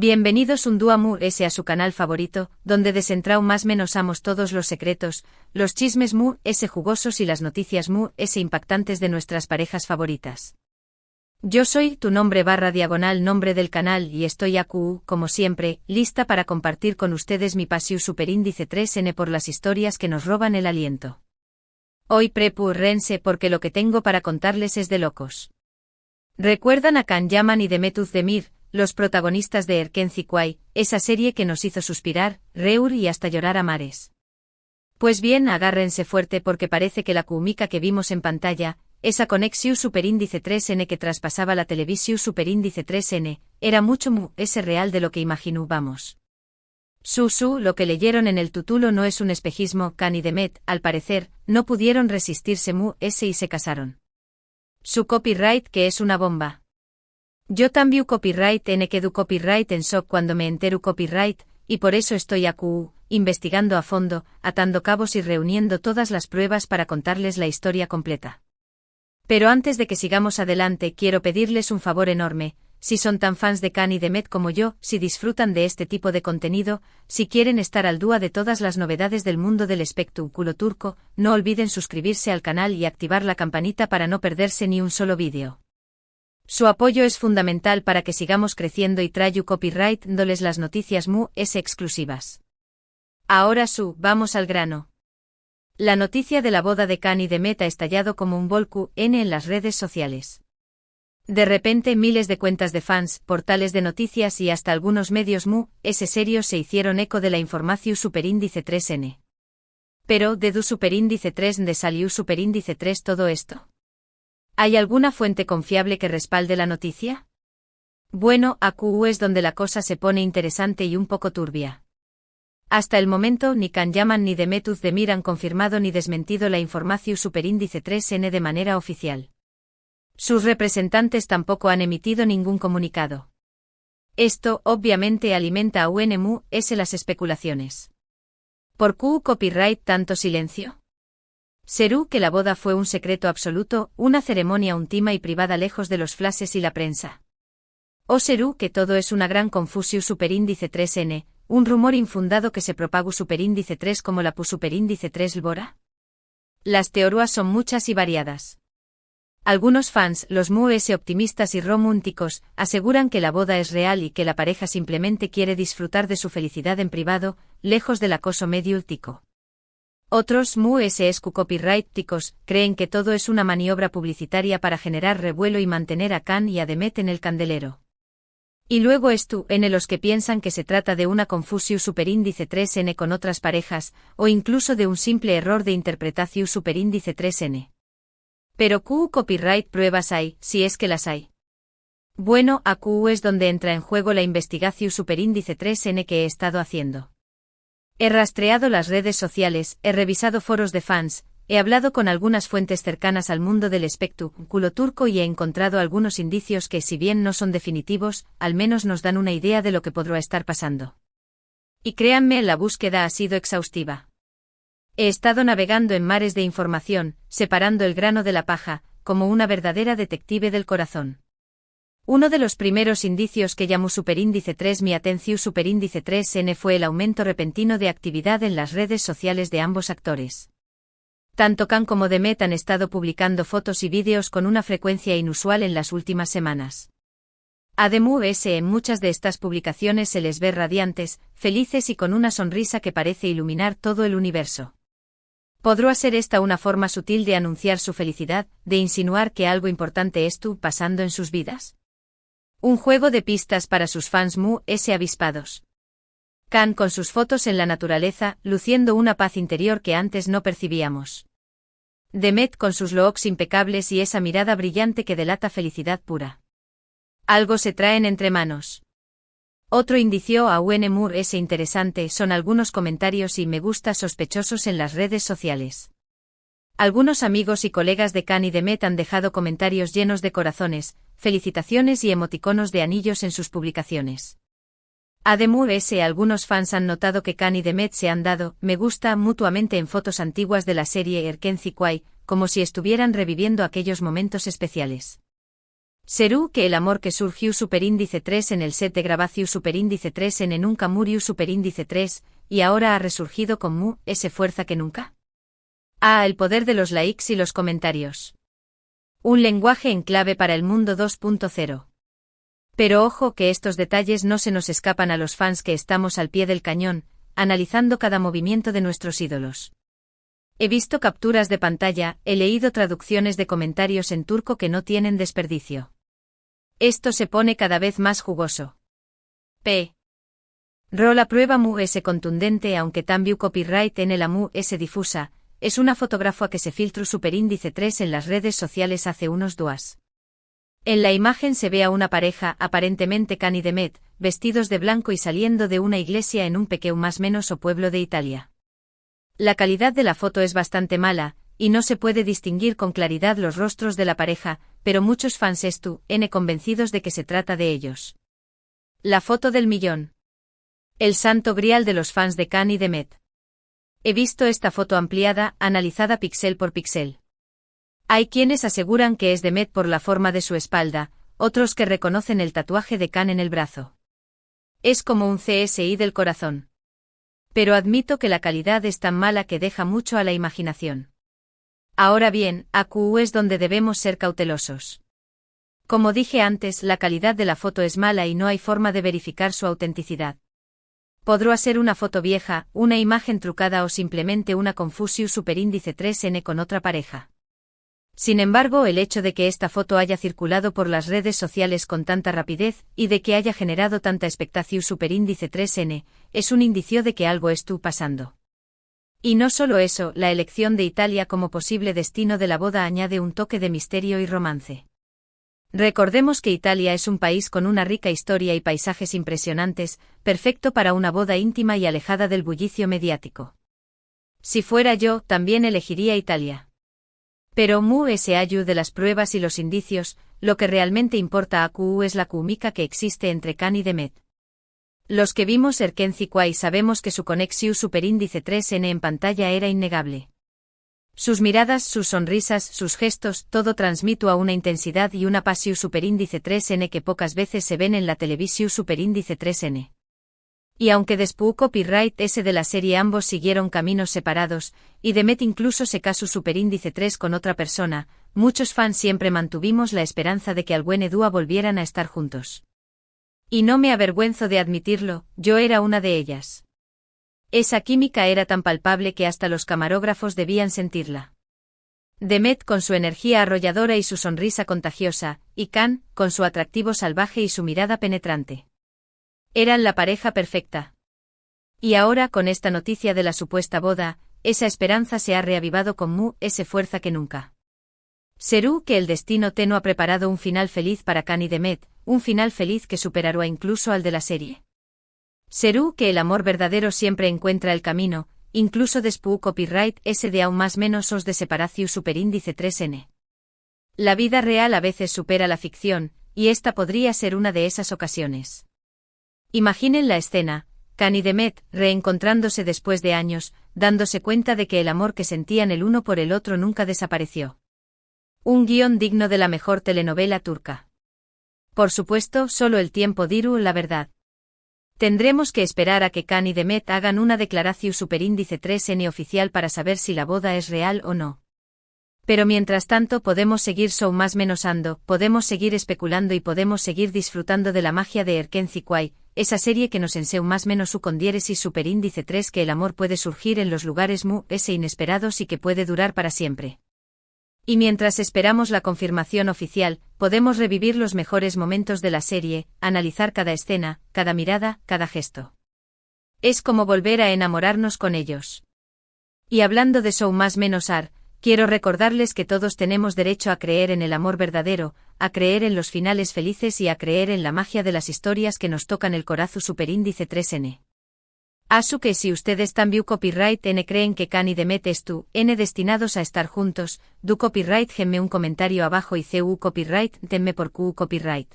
Bienvenidos un día Mu S a su canal favorito, donde desentrao más menosamos todos los secretos, los chismes Mu S jugosos y las noticias Mu S impactantes de nuestras parejas favoritas. Yo soy tu nombre / nombre del canal y estoy aquí, como siempre, lista para compartir con ustedes mi pasión superíndice 3N por las historias que nos roban el aliento. Hoy prepúrense porque lo que tengo para contarles es de locos. ¿Recuerdan a Can Yaman y Demet Özdemir, los protagonistas de Erken Zikuay, esa serie que nos hizo suspirar, reír y hasta llorar a mares? Pues bien, agárrense fuerte porque parece que la química que vimos en pantalla, esa conexión superíndice 3N que traspasaba la televisión superíndice 3N, era mucho más real de lo que imaginábamos. Lo que leyeron en el título no es un espejismo. Can y Demet, al parecer, no pudieron resistirse y se casaron. Su copyright que es una bomba. Yo también copyright quedo copyright en shock cuando me entero copyright, y por eso estoy aquí, investigando a fondo, atando cabos y reuniendo todas las pruebas para contarles la historia completa. Pero antes de que sigamos adelante quiero pedirles un favor enorme, si son tan fans de Can y Demet como yo, si disfrutan de este tipo de contenido, si quieren estar al día de todas las novedades del mundo del espectáculo turco, no olviden suscribirse al canal y activar la campanita para no perderse ni un solo vídeo. Su apoyo es fundamental para que sigamos creciendo y traigo copyright dándoles las noticias exclusivas. Ahora vamos al grano. La noticia de la boda de Can y Demet ha estallado como un volcán en las redes sociales. De repente miles de cuentas de fans, portales de noticias y hasta algunos medios serios se hicieron eco de la información superíndice 3N. Pero, ¿de du superíndice 3 de salió superíndice 3 todo esto? ¿Hay alguna fuente confiable que respalde la noticia? Bueno, aquí es donde la cosa se pone interesante y un poco turbia. Hasta el momento ni Can Yaman ni Demet Özdemir han confirmado ni desmentido la información superíndice 3N de manera oficial. Sus representantes tampoco han emitido ningún comunicado. Esto, obviamente, alimenta aún las especulaciones. ¿Por qué copyright tanto silencio? ¿Será que la boda fue un secreto absoluto, una ceremonia íntima y privada lejos de los flashes y la prensa? ¿O será que todo es una gran confusión superíndice 3N, un rumor infundado que se propagó superíndice 3 como la superíndice 3 Lbora? Las teorías son muchas y variadas. Algunos fans, los optimistas y románticos, aseguran que la boda es real y que la pareja simplemente quiere disfrutar de su felicidad en privado, lejos del acoso mediático. Otros copyrighticos creen que todo es una maniobra publicitaria para generar revuelo y mantener a Can y a Demet en el candelero. Y luego los que piensan que se trata de una confusión superíndice 3N con otras parejas, o incluso de un simple error de interpretación superíndice 3N. Pero ¿qué copyright pruebas hay, si es que las hay? Bueno, aquí es donde entra en juego la investigación superíndice 3N que he estado haciendo. He rastreado las redes sociales, he revisado foros de fans, he hablado con algunas fuentes cercanas al mundo del espectáculo turco y he encontrado algunos indicios que, si bien no son definitivos, al menos nos dan una idea de lo que podrá estar pasando. Y créanme, la búsqueda ha sido exhaustiva. He estado navegando en mares de información, separando el grano de la paja, como una verdadera detective del corazón. Uno de los primeros indicios que llamó superíndice 3 mi atención superíndice 3N fue el aumento repentino de actividad en las redes sociales de ambos actores. Tanto Can como Demet han estado publicando fotos y vídeos con una frecuencia inusual en las últimas semanas. Además, en muchas de estas publicaciones se les ve radiantes, felices y con una sonrisa que parece iluminar todo el universo. ¿Podrá ser esta una forma sutil de anunciar su felicidad, de insinuar que algo importante estuvo pasando en sus vidas? Un juego de pistas para sus fans avispados. Can con sus fotos en la naturaleza, luciendo una paz interior que antes no percibíamos. Demet con sus looks impecables y esa mirada brillante que delata felicidad pura. Algo se traen entre manos. Otro indicio aún interesante son algunos comentarios y me gusta sospechosos en las redes sociales. Algunos amigos y colegas de Can y Demet han dejado comentarios llenos de corazones, felicitaciones y emoticonos de anillos en sus publicaciones. Además, algunos fans han notado que Can y Demet se han dado me gusta mutuamente en fotos antiguas de la serie Erken Zikuay, como si estuvieran reviviendo aquellos momentos especiales. Serú que el amor que surgió superíndice 3 en el set de grabación superíndice 3 en nunca murió superíndice 3, y ahora ha resurgido con ese fuerza que nunca. El poder de los likes y los comentarios. Un lenguaje en clave para el mundo 2.0. Pero ojo que estos detalles no se nos escapan a los fans que estamos al pie del cañón, analizando cada movimiento de nuestros ídolos. He visto capturas de pantalla, he leído traducciones de comentarios en turco que no tienen desperdicio. Esto se pone cada vez más jugoso. La prueba es contundente aunque también copyright en el es difusa, es una fotógrafa que se filtró superíndice 3 en las redes sociales hace unos días. En la imagen se ve a una pareja, aparentemente Can y Demet, vestidos de blanco y saliendo de una iglesia en un pequeño más menos o pueblo de Italia. La calidad de la foto es bastante mala, y no se puede distinguir con claridad los rostros de la pareja, pero muchos fans están convencidos de que se trata de ellos. La foto del millón. El santo grial de los fans de Can y Demet. He visto esta foto ampliada, analizada píxel por píxel. Hay quienes aseguran que es Demet por la forma de su espalda, otros que reconocen el tatuaje de Can en el brazo. Es como un CSI del corazón. Pero admito que la calidad es tan mala que deja mucho a la imaginación. Ahora bien, AQ es donde debemos ser cautelosos. Como dije antes, la calidad de la foto es mala y no hay forma de verificar su autenticidad. Podrá ser una foto vieja, una imagen trucada o simplemente una confusión superíndice 3N con otra pareja. Sin embargo, el hecho de que esta foto haya circulado por las redes sociales con tanta rapidez, y de que haya generado tanta expectación superíndice 3N, es un indicio de que algo estuvo pasando. Y no solo eso, la elección de Italia como posible destino de la boda añade un toque de misterio y romance. Recordemos que Italia es un país con una rica historia y paisajes impresionantes, perfecto para una boda íntima y alejada del bullicio mediático. Si fuera yo, también elegiría Italia. Pero ese ayu de las pruebas y los indicios, lo que realmente importa a QU es la química que existe entre Can y Demet. Los que vimos Erkenci sabemos que su conexión superíndice 3N en pantalla era innegable. Sus miradas, sus sonrisas, sus gestos, todo transmite a una intensidad y una pasión superíndice 3N que pocas veces se ven en la televisión superíndice 3N. Y aunque después copyright ese de la serie ambos siguieron caminos separados, y Demet incluso se casó superíndice 3 con otra persona, muchos fans siempre mantuvimos la esperanza de que Alguene Dúa volvieran a estar juntos. Y no me avergüenzo de admitirlo, yo era una de ellas. Esa química era tan palpable que hasta los camarógrafos debían sentirla. Demet con su energía arrolladora y su sonrisa contagiosa, y Can, con su atractivo salvaje y su mirada penetrante. Eran la pareja perfecta. Y ahora con esta noticia de la supuesta boda, esa esperanza se ha reavivado con ese fuerza que nunca. Serú que el destino Teno ha preparado un final feliz para Can y Demet, un final feliz que superará incluso al de la serie. Serú que el amor verdadero siempre encuentra el camino, incluso después copyright ese de aún más menos os de separación superíndice 3N. La vida real a veces supera la ficción, y esta podría ser una de esas ocasiones. Imaginen la escena, Can y Demet, reencontrándose después de años, dándose cuenta de que el amor que sentían el uno por el otro nunca desapareció. Un guión digno de la mejor telenovela turca. Por supuesto, solo el tiempo dirá la verdad. Tendremos que esperar a que Can y Demet hagan una declaración superíndice 3N oficial para saber si la boda es real o no. Pero mientras tanto podemos seguir más menosando, podemos seguir especulando y podemos seguir disfrutando de la magia de Erkenci Quay, esa serie que nos enseña más menos con diéresis superíndice 3 que el amor puede surgir en los lugares ese inesperados y que puede durar para siempre. Y mientras esperamos la confirmación oficial, podemos revivir los mejores momentos de la serie, analizar cada escena, cada mirada, cada gesto. Es como volver a enamorarnos con ellos. Y hablando de más menos ar, quiero recordarles que todos tenemos derecho a creer en el amor verdadero, a creer en los finales felices y a creer en la magia de las historias que nos tocan el corazón superíndice 3N. Asu que si ustedes también copyright N creen que Can y Demet N destinados a estar juntos, du copyright genme un comentario abajo y cu copyright denme por cu copyright.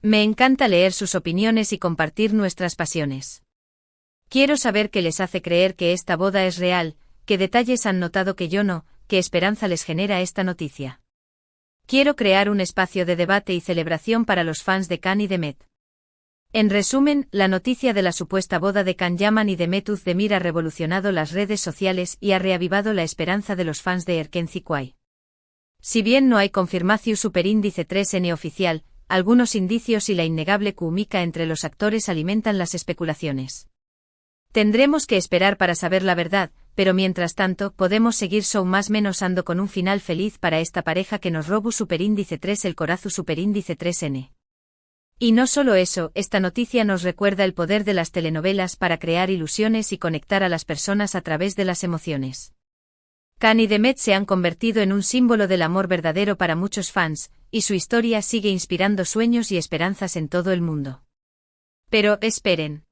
Me encanta leer sus opiniones y compartir nuestras pasiones. Quiero saber qué les hace creer que esta boda es real, qué detalles han notado que yo no, qué esperanza les genera esta noticia. Quiero crear un espacio de debate y celebración para los fans de Khan y Demet. En resumen, la noticia de la supuesta boda de Can Yaman y Demet Özdemir ha revolucionado las redes sociales y ha reavivado la esperanza de los fans de Erken Zikway. Si bien no hay confirmación superíndice 3N oficial, algunos indicios y la innegable química entre los actores alimentan las especulaciones. Tendremos que esperar para saber la verdad, pero mientras tanto podemos seguir más menos ando con un final feliz para esta pareja que nos robu superíndice 3 el corazu superíndice 3N. Y no solo eso, esta noticia nos recuerda el poder de las telenovelas para crear ilusiones y conectar a las personas a través de las emociones. Khan y Demet se han convertido en un símbolo del amor verdadero para muchos fans, y su historia sigue inspirando sueños y esperanzas en todo el mundo. Pero, esperen.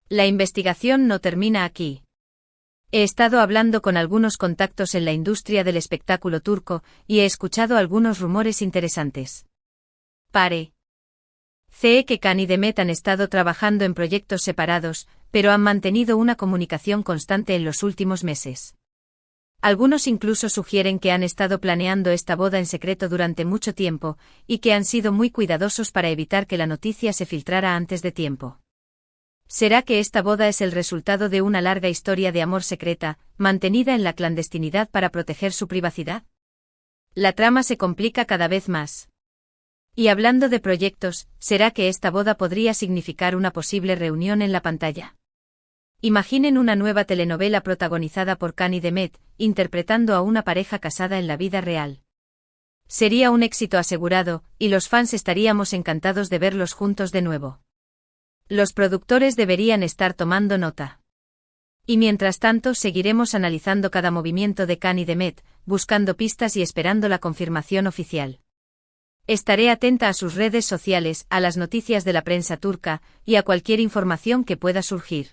La investigación no termina aquí. He estado hablando con algunos contactos en la industria del espectáculo turco, y he escuchado algunos rumores interesantes. Sé que Khan y Demet han estado trabajando en proyectos separados, pero han mantenido una comunicación constante en los últimos meses. Algunos incluso sugieren que han estado planeando esta boda en secreto durante mucho tiempo, y que han sido muy cuidadosos para evitar que la noticia se filtrara antes de tiempo. ¿Será que esta boda es el resultado de una larga historia de amor secreta, mantenida en la clandestinidad para proteger su privacidad? La trama se complica cada vez más. Y hablando de proyectos, ¿será que esta boda podría significar una posible reunión en la pantalla? Imaginen una nueva telenovela protagonizada por Khan y Demet, interpretando a una pareja casada en la vida real. Sería un éxito asegurado, y los fans estaríamos encantados de verlos juntos de nuevo. Los productores deberían estar tomando nota. Y mientras tanto seguiremos analizando cada movimiento de Khan y Demet, buscando pistas y esperando la confirmación oficial. Estaré atenta a sus redes sociales, a las noticias de la prensa turca, y a cualquier información que pueda surgir.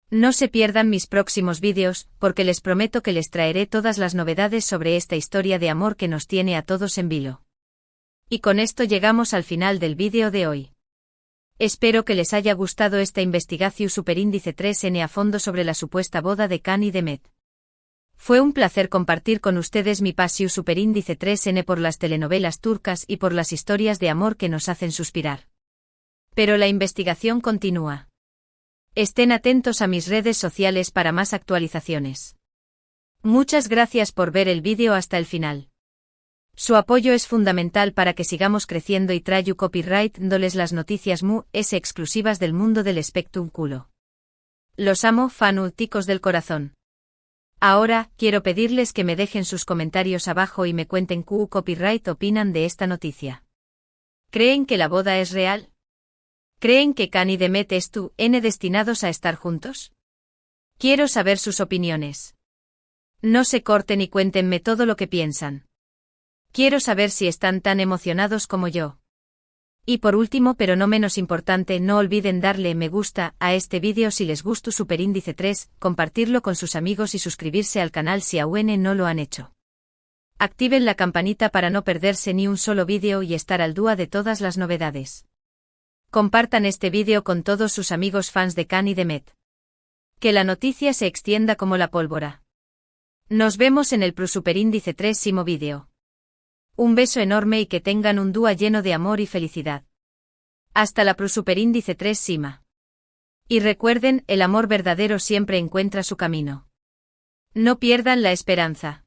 No se pierdan mis próximos vídeos, porque les prometo que les traeré todas las novedades sobre esta historia de amor que nos tiene a todos en vilo. Y con esto llegamos al final del vídeo de hoy. Espero que les haya gustado esta investigación superíndice 3N a fondo sobre la supuesta boda de Khan y Demet. Fue un placer compartir con ustedes mi pasión superíndice 3N por las telenovelas turcas y por las historias de amor que nos hacen suspirar. Pero la investigación continúa. Estén atentos a mis redes sociales para más actualizaciones. Muchas gracias por ver el vídeo hasta el final. Su apoyo es fundamental para que sigamos creciendo y traigo copyright dándoles las noticias exclusivas del mundo del espectáculo. Los amo, fanáticos del corazón. Ahora, quiero pedirles que me dejen sus comentarios abajo y me cuenten qué copyright opinan de esta noticia. ¿Creen que la boda es real? ¿Creen que Khan y Demet están destinados a estar juntos? Quiero saber sus opiniones. No se corten y cuéntenme todo lo que piensan. Quiero saber si están tan emocionados como yo. Y por último pero no menos importante, no olviden darle me gusta a este vídeo si les gustó superíndice 3, compartirlo con sus amigos y suscribirse al canal si aún no lo han hecho. Activen la campanita para no perderse ni un solo vídeo y estar al día de todas las novedades. Compartan este vídeo con todos sus amigos fans de Khan y Demet. Que la noticia se extienda como la pólvora. Nos vemos en el superíndice 3º vídeo. Un beso enorme y que tengan un día lleno de amor y felicidad. Hasta la superíndice 3 Sima. Y recuerden, el amor verdadero siempre encuentra su camino. No pierdan la esperanza.